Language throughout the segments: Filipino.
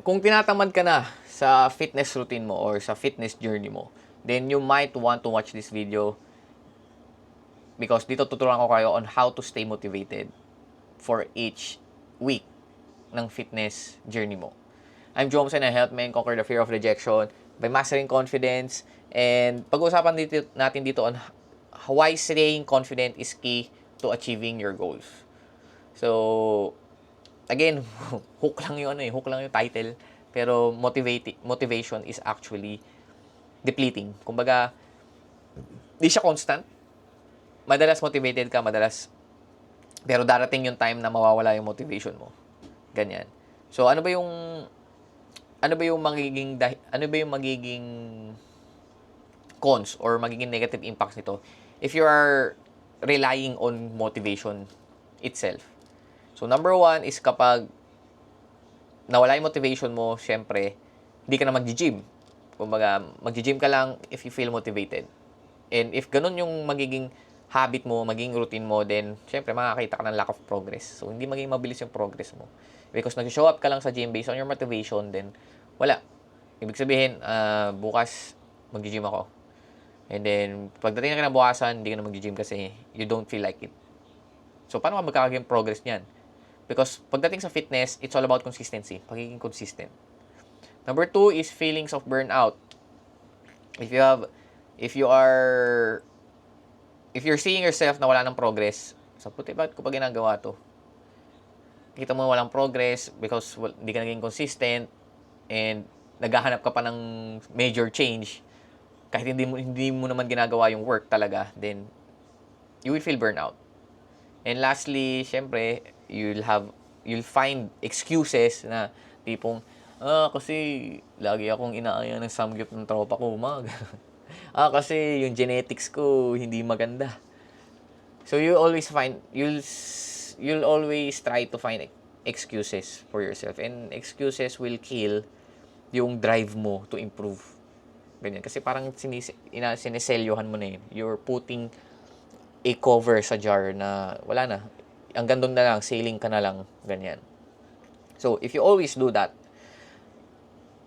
kung tinatamad ka na sa fitness routine mo or sa fitness journey mo, then you might want to watch this video because dito tuturuan ko kayo on how to stay motivated for each week ng fitness journey mo. I'm Jomsen, I help men conquer the fear of rejection by mastering confidence. And pag-uusapan natin dito on why staying confident is key to achieving your goals. So, again, hook lang yung title. Pero motivation is actually depleting. Kumbaga, di siya constant. Madalas motivated ka, pero darating yung time na mawawala yung motivation mo. Ganyan. So, ano ba yung magiging cons or magiging negative impacts nito if you are relying on motivation itself? So, number one is kapag nawala yung motivation mo, syempre, hindi ka na mag-gym. Kumbaga, mag-gym ka lang if you feel motivated. And if ganun yung magiging habit mo, magiging routine mo, then, syempre, makakita ka ng lack of progress. So, hindi magiging mabilis yung progress mo. Because nag-show up ka lang sa gym based on your motivation, then, wala. Ibig sabihin, bukas, mag-gym ako. And then, pagdating na ka ng bukasan, hindi ka na mag-gym kasi you don't feel like it. So, paano ka magkakaging progress niyan? Because pagdating sa fitness, it's all about consistency. Pagiging consistent. Number two is feelings of burnout. If you're seeing yourself na wala ng progress, so puti, bakit ko pa ginagawa to? Kita mo walang progress because hindi ka naging consistent and naghahanap ka pa ng major change kahit hindi mo naman ginagawa yung work talaga, then you will feel burnout. And lastly, syempre, you'll find excuses na tipong, kasi lagi akong inaaya ng samgyup ng tropa ko, kasi yung genetics ko hindi maganda. So you'll always try to find excuses for yourself, and excuses will kill yung drive mo to improve. Ganyan. Kasi parang sineselyohan mo na yun. You're putting a cover sa jar na wala na. Ang gandun na lang, sailing ka na lang, ganyan. So, if you always do that,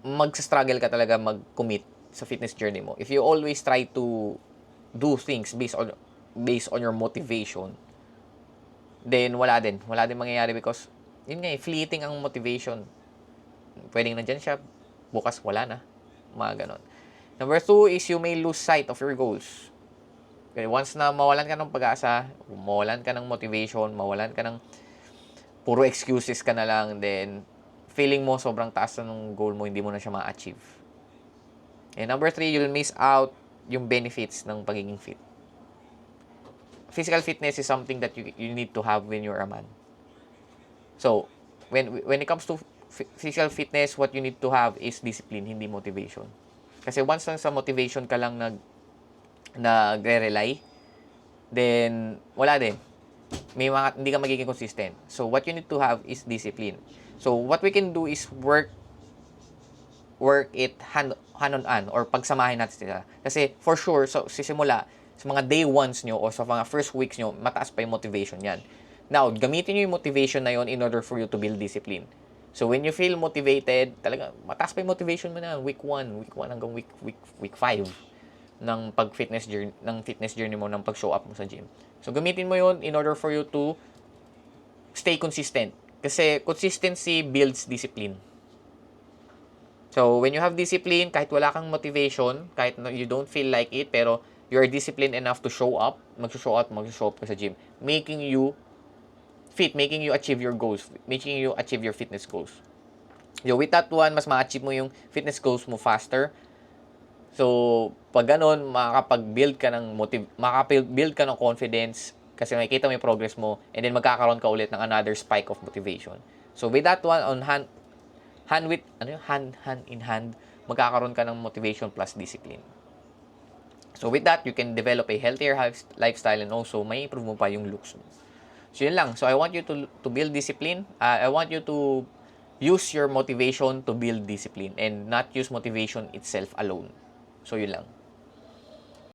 mag-struggle ka talaga mag-commit sa fitness journey mo. If you always try to do things based on your motivation, then wala din mangyayari because yun nga, fleeting ang motivation. Pwedeng nandyan siya, bukas wala na. Mga ganon. Number two is you may lose sight of your goals. Okay, once na mawalan ka ng pag-asa, mawalan ka ng motivation, mawalan ka ng puro excuses ka na lang, then feeling mo sobrang taas na ng goal mo, hindi mo na siya ma-achieve. And number three, you'll miss out yung benefits ng pagiging fit. Physical fitness is something that you need to have when you're a man. So, when it comes to physical fitness, what you need to have is discipline, hindi motivation. Kasi once lang sa motivation ka lang nagre-rely, then wala din. Hindi ka magiging consistent. So, what you need to have is discipline. So, what we can do is work it hand on or pagsamahin natin sila. Kasi, for sure, so, sisimula, sa mga day ones nyo o sa mga first weeks nyo, mataas pa yung motivation yan. Now, gamitin nyo yung motivation na yon in order for you to build discipline. So, when you feel motivated, talaga, mataas pa yung motivation mo na, week 1 hanggang week 5 ng fitness journey mo, ng pag-show up mo sa gym. So, gamitin mo yun in order for you to stay consistent. Kasi consistency builds discipline. So, when you have discipline, kahit wala kang motivation, kahit you don't feel like it, pero you're disciplined enough to show up, mag-show up ka sa gym, making you fit, making you achieve your goals, making you achieve your fitness goals. So, with that one, mas ma-achieve mo yung fitness goals mo faster. So, pag ganun, makakapag-build ka ng confidence kasi makikita mo yung progress mo, and then magkakaroon ka ulit ng another spike of motivation. So, with that one, hand in hand, magkakaroon ka ng motivation plus discipline. So, with that, you can develop a healthier lifestyle, and also, may improve mo pa yung looks mo. So, yun lang. So, I want you to build discipline. I want you to use your motivation to build discipline and not use motivation itself alone. So, yun lang.